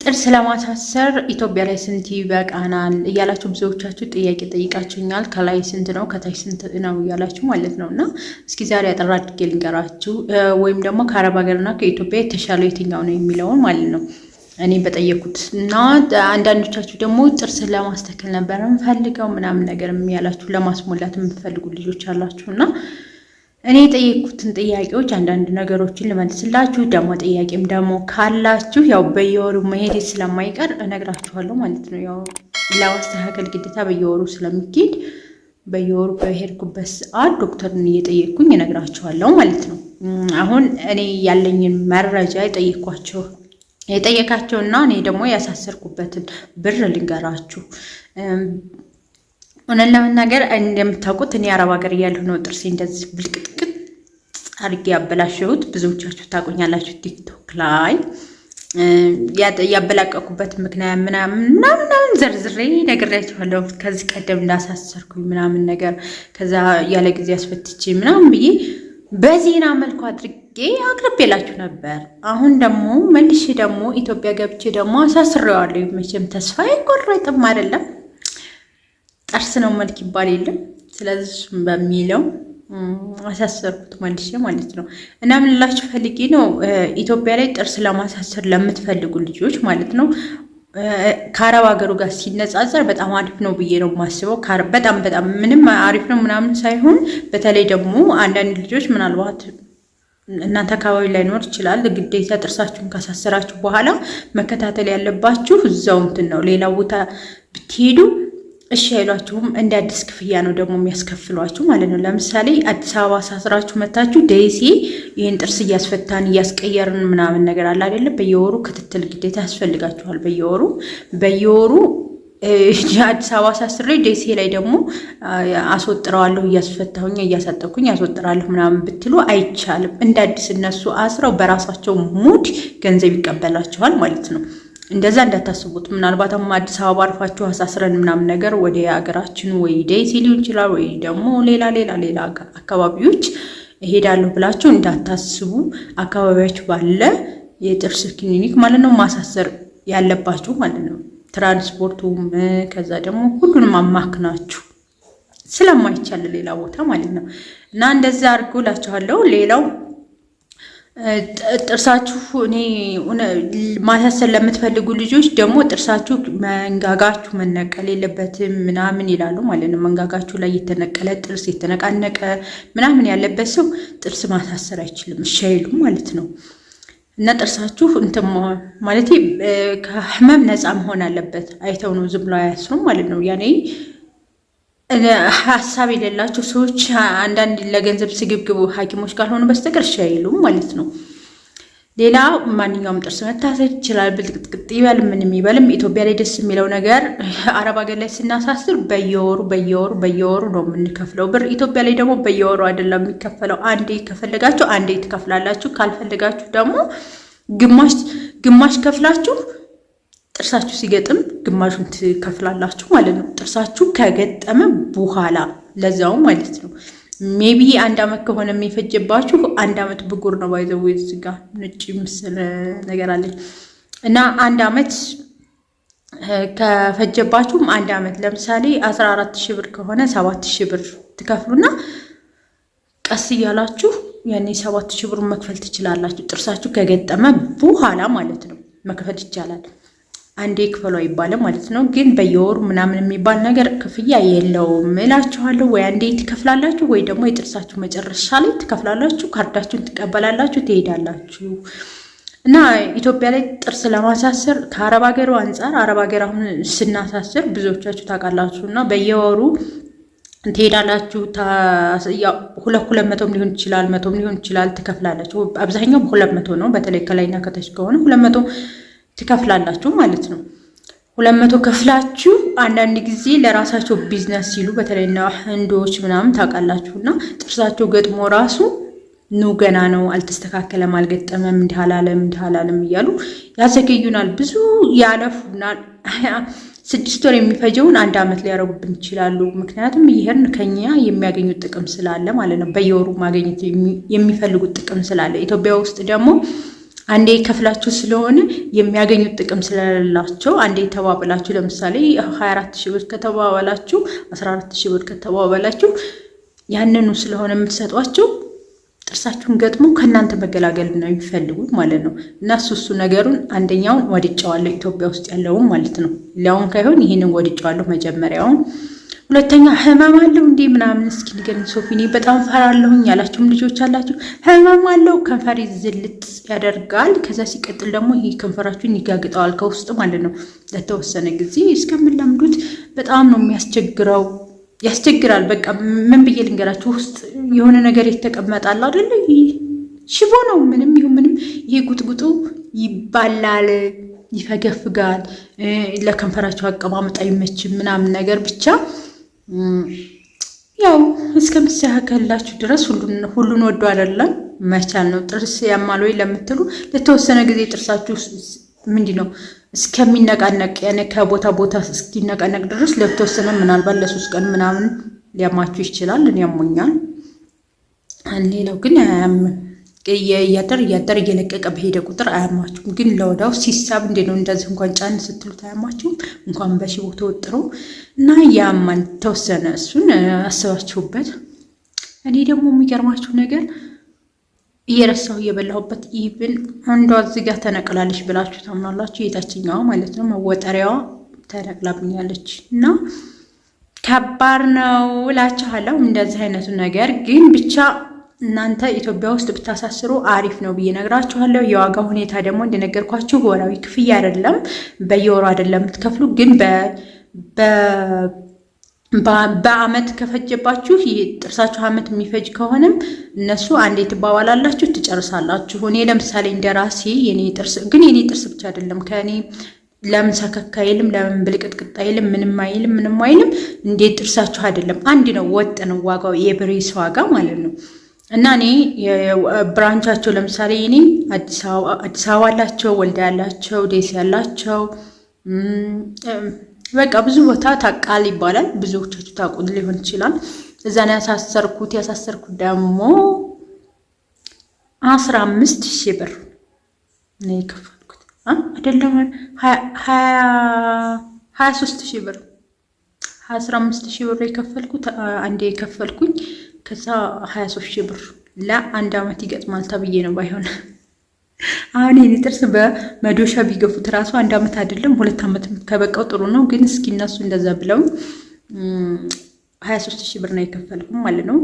ጥርስ ለማሳሰር ኢትዮጵያ ላይ ስንት ይበቃናል እያላችሁ ብዙዎቻችሁ ጥያቄ ጠይቃችሁኛል። ከላይ ስንት ነው ከታች ስንት ነው እያላችሁ ማለት ነው። እና እስኪ ዛሬ አጠር አድርጌ ልንገራችሁ፣ ወይም ደግሞ ከአረብ ሀገርና ከኢትዮጵያ የተሻለው የትኛው ነው የሚለውን ማለት ነው እኔ በጠየኩት። እና አንዳንዶቻችሁ ደግሞ ጥርስን ለማስተካከል ነበር የምፈልገው ምናምን ነገር ያላችሁ ለማስሞላት የምትፈልጉ ልጆች አላችሁና እኔ የጠየኩትን ጥያቄዎች አንዳንድ ነገሮችን ልመልስላችሁ። ደግሞ ጥያቄም ደግሞ ካላችሁ ያው በየወሩ መሄድ ስለማይቀር እነግራችኋለሁ ማለት ነው። ያው ለማስተካከል ግዴታ በየወሩ ስለሚኬድ በየወሩ በሄድኩበት ሰዓት ዶክተርን እየጠየቅኩኝ እነግራችኋለሁ ማለት ነው። አሁን እኔ ያለኝን መረጃ የጠየቃቸውና እኔ ደግሞ ያሳሰርኩበትን ብር ልንገራችሁ። እውነት ለመናገር እንደምታውቁት እኔ አረብ ሀገር እያለሁ ነው ጥርሴ እንደዚህ ብልቅጥቅጥ አድርጌ ያበላሸሁት። ብዙዎቻችሁ ታውቁኛላችሁ። ቲክቶክ ላይ ያበላቀቁበት ምክንያት ምናምን ዘርዝሬ ነግሬያችኋለሁ። ከዚህ ቀደም እንዳሳሰርኩኝ ምናምን ነገር ከዛ ያለ ጊዜ አስፈትቼ ምናምን ብዬ በዜና መልኩ አድርጌ አቅርቤላችሁ ነበር። አሁን ደግሞ መልሼ ደግሞ ኢትዮጵያ ገብቼ ደግሞ አሳስሬዋለሁ። መቼም ተስፋ አይቆረጥም አይደለም። ጥርስ ነው መልክ ይባል የለም። ስለዚህ በሚለው አሳሰርኩት መልሼ ማለት ነው። እና ምን ልላችሁ ፈልጌ ነው ኢትዮጵያ ላይ ጥርስ ለማሳሰር ለምትፈልጉ ልጆች ማለት ነው ከአረብ ሀገሩ ጋር ሲነጻጸር በጣም አሪፍ ነው ብዬ ነው የማስበው። በጣም ምንም አሪፍ ነው ምናምን ሳይሆን በተለይ ደግሞ አንዳንድ ልጆች ምናልባት እናንተ አካባቢ ላይኖር ይችላል። ግዴታ ጥርሳችሁን ካሳሰራችሁ በኋላ መከታተል ያለባችሁ እዛው እንትን ነው። ሌላ ቦታ ብትሄዱ እሺ አይሏችሁም። እንደ አዲስ ክፍያ ነው ደግሞ የሚያስከፍሏችሁ ማለት ነው። ለምሳሌ አዲስ አበባ ሳስራችሁ መታችሁ ደሴ ይህን ጥርስ እያስፈታን እያስቀየርን ምናምን ነገር አለ አይደለም። በየወሩ ክትትል ግዴታ ያስፈልጋችኋል። በየወሩ አዲስ አበባ ሳስሬ ደሴ ላይ ደግሞ አስወጥረዋለሁ እያስፈታሁኝ እያሳጠኩኝ አስወጥራለሁ ምናምን ብትሉ አይቻልም። እንደ አዲስ እነሱ አስረው በራሳቸው ሙድ ገንዘብ ይቀበላችኋል ማለት ነው። እንደዛ እንዳታስቡት። ምናልባትም አዲስ አበባ አርፋችሁ አሳስረን ምናምን ነገር ወደ ሀገራችን ወይ ደሴ ሊሆን ይችላል ወይ ደግሞ ሌላ አካባቢዎች እሄዳለሁ ብላችሁ እንዳታስቡ። አካባቢያችሁ ባለ የጥርስ ክሊኒክ ማለት ነው ማሳሰር ያለባችሁ ማለት ነው። ትራንስፖርቱም ከዛ ደግሞ ሁሉንም አማክናችሁ ስለማይቻል ሌላ ቦታ ማለት ነው። እና እንደዛ አድርጎላችኋለሁ። ሌላው ጥርሳችሁ እኔ ማሳሰር ለምትፈልጉ ልጆች ደግሞ ጥርሳችሁ መንጋጋችሁ መነቀል የለበትም ምናምን ይላሉ ማለት ነው። መንጋጋችሁ ላይ የተነቀለ ጥርስ የተነቃነቀ ምናምን ያለበት ሰው ጥርስ ማሳሰር አይችልም፣ እሺ አይሉም ማለት ነው። እና ጥርሳችሁ እንትን ማለት ከህመም ነፃ መሆን አለበት። አይተው ነው ዝም ብለው አያስሩም ማለት ነው። ያኔ ሀሳብ የሌላቸው ሰዎች አንዳንድ ለገንዘብ ስግብግቡ ሐኪሞች ካልሆኑ በስተቀር እሺ አይሉም ማለት ነው። ሌላ ማንኛውም ጥርስ መታሰር ይችላል። ብልቅጥቅጥ ይበል ምንም ይበልም። ኢትዮጵያ ላይ ደስ የሚለው ነገር አረብ ሀገር ላይ ስናሳስር በየወሩ ነው የምንከፍለው ብር። ኢትዮጵያ ላይ ደግሞ በየወሩ አይደለም የሚከፈለው። አንዴ ከፈለጋችሁ አንዴ ትከፍላላችሁ። ካልፈለጋችሁ ደግሞ ግማሽ ከፍላችሁ ጥርሳችሁ ሲገጥም ግማሹን ትከፍላላችሁ ማለት ነው። ጥርሳችሁ ከገጠመ በኋላ ለዛው ማለት ነው። ሜቢ 1 ዓመት ከሆነ የሚፈጀባችሁ 1 ዓመት ብጉር ነው ባይዘው እዚህ ጋር ነጭ ምስል ነገር አለኝ እና 1 ዓመት ከፈጀባችሁም 1 ዓመት ለምሳሌ 14000 ብር ከሆነ 7000 ብር ትከፍሉና ቀስ እያላችሁ ያኔ 7000 ብር መክፈል ትችላላችሁ። ጥርሳችሁ ከገጠመ በኋላ ማለት ነው መክፈል ይቻላል። አንዴ ክፈሉ አይባልም ማለት ነው። ግን በየወሩ ምናምን የሚባል ነገር ክፍያ የለውም እላችኋለሁ። ወይ አንዴ ትከፍላላችሁ ወይ ደግሞ የጥርሳችሁ መጨረሻ ላይ ትከፍላላችሁ። ካርዳችሁን ትቀበላላችሁ፣ ትሄዳላችሁ። እና ኢትዮጵያ ላይ ጥርስ ለማሳሰር ከአረብ ሀገሩ አንጻር አረብ ሀገር አሁን ስናሳስር ብዙዎቻችሁ ታውቃላችሁ እና በየወሩ ትሄዳላችሁ። 200 ሊሆን ይችላል 100 ሊሆን ይችላል ትከፍላላችሁ። አብዛኛው 200 ነው። በተለይ ከላይና ከታች ከሆነ 200 ትከፍላላችሁ ማለት ነው። 200 ከፍላችሁ አንዳንድ ጊዜ ለራሳቸው ቢዝነስ ሲሉ በተለይና ህንዶች ምናምን ታውቃላችሁና ጥርሳቸው ገጥሞ ራሱ ገና ነው አልተስተካከለም፣ አልገጠመም፣ እንዲህ አላለም እያሉ ያዘገዩናል። ብዙ ያለፉናል። 6 ወር የሚፈጀውን 1 ዓመት ሊያረጉብን ይችላሉ። ምክንያቱም ይሄን ከኛ የሚያገኙት ጥቅም ስላለ ማለት ነው። በየወሩ ማግኘት የሚፈልጉት ጥቅም ስላለ ኢትዮጵያ ውስጥ ደግሞ አንዴ ከፍላችሁ ስለሆነ የሚያገኙት ጥቅም ስለሌላቸው አንዴ ተባበላችሁ። ለምሳሌ 24,000 ብር ከተባበላችሁ 14,000 ብር ከተባበላችሁ ያንኑ ስለሆነ የምትሰጧቸው ጥርሳችሁን ገጥሞ ከእናንተ መገላገል ነው የሚፈልጉት ማለት ነው። እና እሱ ነገሩን አንደኛውን ወድጫዋለሁ፣ ኢትዮጵያ ውስጥ ያለውን ማለት ነው። ሌላውን ካይሆን ይህንን ወድጫዋለሁ መጀመሪያውን። ሁለተኛ ህመም አለው እንዴ ምናምን እስኪ ንገሪኝ ሶፊ፣ እኔ በጣም ፈራለሁኝ ያላችሁም ልጆች አላችሁ። ህመም አለው፣ ከንፈር ዝልጥ ያደርጋል። ከዛ ሲቀጥል ደግሞ ይሄ ከንፈራችሁን ይጋግጠዋል ከውስጥ ማለት ነው። ለተወሰነ ጊዜ እስከምንለምዱት በጣም ነው የሚያስቸግረው፣ ያስቸግራል። በቃ ምን ብዬ ልንገራችሁ፣ ውስጥ የሆነ ነገር የተቀመጣል አይደል? ሽቦ ነው። ምንም ይሁን ምንም ይሄ ጉጥጉጡ ይባላል፣ ይፈገፍጋል። ለከንፈራችሁ አቀማመጥ አይመችም ምናምን ነገር ብቻ ያው እስከምትስተካከልላችሁ ድረስ ሁሉን ወዶ አይደለም መቻል ነው። ጥርስ ያማል ወይ ለምትሉ ለተወሰነ ጊዜ ጥርሳችሁ ምንድን ነው እስከሚነቃነቅ ያኔ ከቦታ ቦታ እስኪነቃነቅ ድረስ ለተወሰነ ምናልባት ለ3 ቀን ምናምን ሊያማችሁ ይችላል። እኔ ያሞኛል። ሌላው ግን እያደር እየለቀቀ በሄደ ቁጥር አያማችሁም። ግን ለወዳው ሲሳብ እንዴ ነው እንደዚህ እንኳን ጫን ስትሉት አያማችሁም። እንኳን በሽቦ ተወጥሮ እና ያማን ተወሰነ። እሱን አስባችሁበት። እኔ ደግሞ የሚገርማችሁ ነገር እየረሳሁ እየበላሁበት ኢቭን አንዷ እዚህ ጋር ተነቅላለች ብላችሁ ታምናላችሁ? የታችኛዋ ማለት ነው መወጠሪያዋ ተነቅላብኛለች እና ከባድ ነው እላችኋለሁ። እንደዚህ አይነቱ ነገር ግን ብቻ እናንተ ኢትዮጵያ ውስጥ ብታሳስሩ አሪፍ ነው ብዬ ነግራችኋለሁ። የዋጋ ሁኔታ ደግሞ እንደነገርኳችሁ ወራዊ ክፍያ አይደለም፣ በየወሩ አይደለም የምትከፍሉ። ግን በአመት ከፈጀባችሁ ጥርሳችሁ አመት የሚፈጅ ከሆነም እነሱ አንዴ ትባባላላችሁ፣ ትጨርሳላችሁ። እኔ ለምሳሌ እንደራሴ የኔ ጥርስ ብቻ አይደለም ከኔ ለምን ሰከካ አይልም፣ ለምን ብልቅጥቅጥ አይልም፣ ምንም አይልም። እንዴት ጥርሳችሁ አይደለም አንድ ነው፣ ወጥ ነው ዋጋው፣ የብሬስ ዋጋ ማለት ነው። እና እኔ ብራንቻቸው ለምሳሌ እኔ አዲስ አበባ አላቸው፣ ወልዳ ያላቸው፣ ደሴ ያላቸው፣ በቃ ብዙ ቦታ ታቃል ይባላል። ብዙዎቻችሁ ታውቁት ሊሆን ይችላል። እዛ ነው ያሳሰርኩት ደግሞ 15,000 ብር ነው የከፈልኩት። አይደለም 23,000 ብር 15,000 ብር የከፈልኩት አንዴ የከፈልኩኝ። ከዛ 23,000 ብር ለአንድ አመት ይገጥማል ተብዬ ነው ባይሆን። አሁን የኔ ጥርስ በመዶሻ ቢገፉት ራሱ 1 አመት አይደለም 2 አመት ከበቃው ጥሩ ነው። ግን እስኪ እነሱ እንደዛ ብለው 23,000 ብር ነው የከፈልኩ ማለት ነው።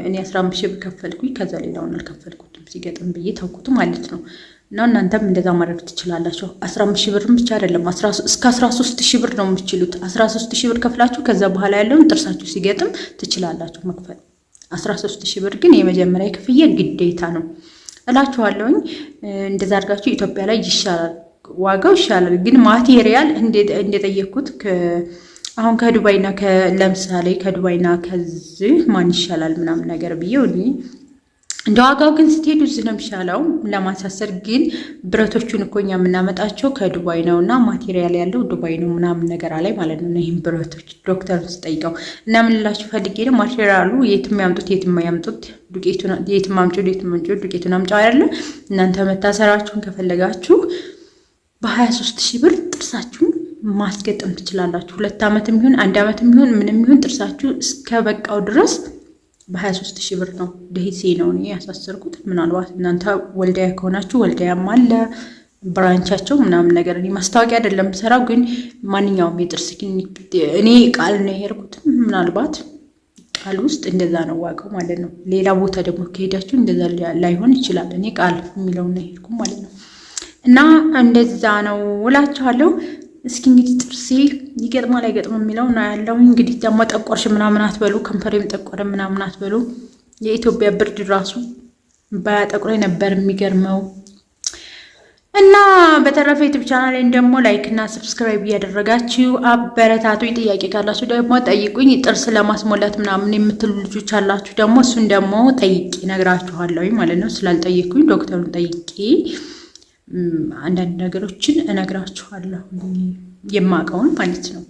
እኔ 15,000 ብር ከፈልኩኝ። ከዛ ሌላውን አልከፈልኩትም ሲገጥም ብዬ ተውኩት ማለት ነው። እና እናንተም እንደዛ ማድረግ ትችላላችሁ። 15,000 ብር ብቻ አይደለም እስከ 13,000 ብር ነው የምትችሉት። 13,000 ብር ከፍላችሁ ከዛ በኋላ ያለውን ጥርሳችሁ ሲገጥም ትችላላችሁ መክፈል። 13,000 ብር ግን የመጀመሪያ ክፍያ ግዴታ ነው እላችኋለሁኝ። እንደዛ አድርጋችሁ ኢትዮጵያ ላይ ይሻላል፣ ዋጋው ይሻላል። ግን ማቴሪያል እንደጠየቅኩት አሁን ከዱባይና ለምሳሌ ከዱባይና ከዚህ ማን ይሻላል ምናምን ነገር ብዬው እንደ ዋጋው ግን ስትሄዱ እዚህ ነው የሚሻለው ለማሳሰር። ግን ብረቶቹን እኮ እኛ የምናመጣቸው ከዱባይ ነው እና ማቴሪያል ያለው ዱባይ ነው ምናምን ነገር አላይ ማለት ነው። ይህም ብረቶች ዶክተሩን ስጠይቀው እና ምን ልላችሁ ፈልጌ ነው ማቴሪያሉ የትም ያምጡት ዱቄቱን የትም አምጪው ዱቄቱን አምጪው አይደለም። እናንተ መታሰራችሁን ከፈለጋችሁ በ23,000 ብር ጥርሳችሁን ማስገጠም ትችላላችሁ። 2 አመትም ይሁን 1 አመትም ይሁን ምንም ይሁን ጥርሳችሁ እስከ በቃው ድረስ በ23,000 ብር ነው። ደህሴ ነው እኔ ያሳሰርኩት። ምናልባት እናንተ ወልዳያ ከሆናችሁ ወልዳያም አለ ብራንቻቸው ምናምን ነገር። እኔ ማስታወቂያ አይደለም ሰራው፣ ግን ማንኛውም የጥርስ ክሊኒክ እኔ ቃል ነው የሄድኩት። ምናልባት ቃል ውስጥ እንደዛ ነው ዋጋው ማለት ነው። ሌላ ቦታ ደግሞ ከሄዳችሁ እንደዛ ላይሆን ይችላል። እኔ ቃል የሚለው ነው የሄድኩት ማለት ነው። እና እንደዛ ነው እላችኋለሁ። እስኪ እንግዲህ ጥርሴ ይገጥማል አይገጥም የሚለው ነው ያለው። እንግዲህ ደግሞ ጠቆርሽ ምናምን አትበሉ፣ ከንፈሬም ጠቆረ ምናምን አትበሉ። የኢትዮጵያ ብርድ ራሱ ባያጠቁረኝ ነበር የሚገርመው። እና በተረፈ ዩቲዩብ ቻናሌን ደግሞ ላይክ እና ሰብስክራይብ እያደረጋችሁ አበረታቱ። ጥያቄ ካላችሁ ደግሞ ጠይቁኝ። ጥርስ ለማስሞላት ምናምን የምትሉ ልጆች አላችሁ ደግሞ እሱን ደግሞ ጠይቄ እነግራችኋለሁ ማለት ነው። ስላልጠየኩኝ ዶክተሩን ጠይቄ አንዳንድ ነገሮችን እነግራችኋለሁ። የማውቀውን ማለት ነው።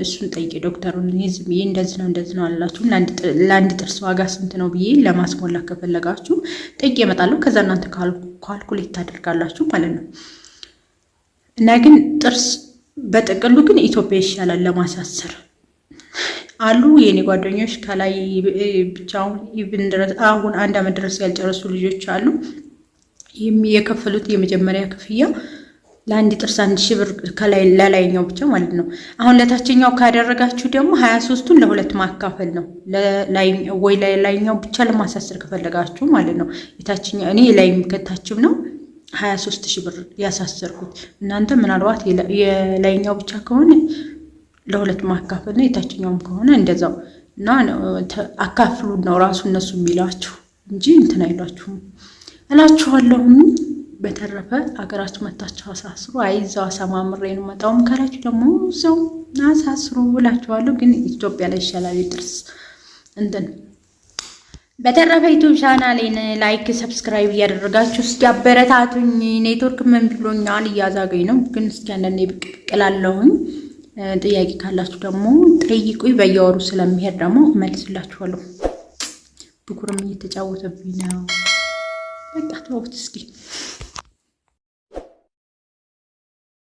እሱን ጠይቄ ዶክተሩን ዝም ብዬ እንደዚህ ነው አላችሁ። ለአንድ ጥርስ ዋጋ ስንት ነው ብዬ ለማስሞላት ከፈለጋችሁ ጠይቄ እመጣለሁ። ከዛ እናንተ ካልኩሌት ታደርጋላችሁ ማለት ነው። እና ግን ጥርስ በጥቅሉ ግን ኢትዮጵያ ይሻላል ለማሳሰር አሉ የኔ ጓደኞች ከላይ ብቻውን ኢቭን ድረስ አሁን 1 ዓመት ድረስ ያልጨረሱ ልጆች አሉ። የከፈሉት የመጀመሪያ ክፍያ ለአንድ ጥርስ 1000 ብር ከላይ ለላይኛው ብቻ ማለት ነው። አሁን ለታችኛው ካደረጋችሁ ደግሞ 23ቱን ለ2 ማካፈል ነው። ወይ ለላይኛው ብቻ ለማሳሰር ከፈለጋችሁ ማለት ነው። የታችኛው እኔ ላይም ከታችም ነው 23000 ብር ያሳሰርኩት። እናንተ ምናልባት የላይኛው ብቻ ከሆነ ለ2 ማካፈል ነው። የታችኛውም ከሆነ እንደዛው እና አካፍሉ ነው ራሱ እነሱ የሚላችሁ እንጂ እንትን አይሏችሁም እላችኋለሁ። በተረፈ አገራችሁ መታችሁ አሳስሩ። አይዛው አሳማምሬ ነው መጣውም ካላችሁ ደግሞ ሰው አሳስሩ እላችኋለሁ። ግን ኢትዮጵያ ላይ ይሻላል ጥርስ እንትን። በተረፈ ዩቲዩብ ቻናሌን ላይክ ሰብስክራይብ እያደረጋችሁ እስኪ አበረታቱኝ። ኔትወርክ ምን ብሎኛል እያዛገኝ ነው፣ ግን እስኪ አንዳንዴ ብቅ እላለሁኝ። ጥያቄ ካላችሁ ደግሞ ጠይቁኝ። በየወሩ ስለሚሄድ ደግሞ እመልስላችኋለሁ። ብኩርም እየተጫወተብኝ ነው። በቃ ተውት እስኪ።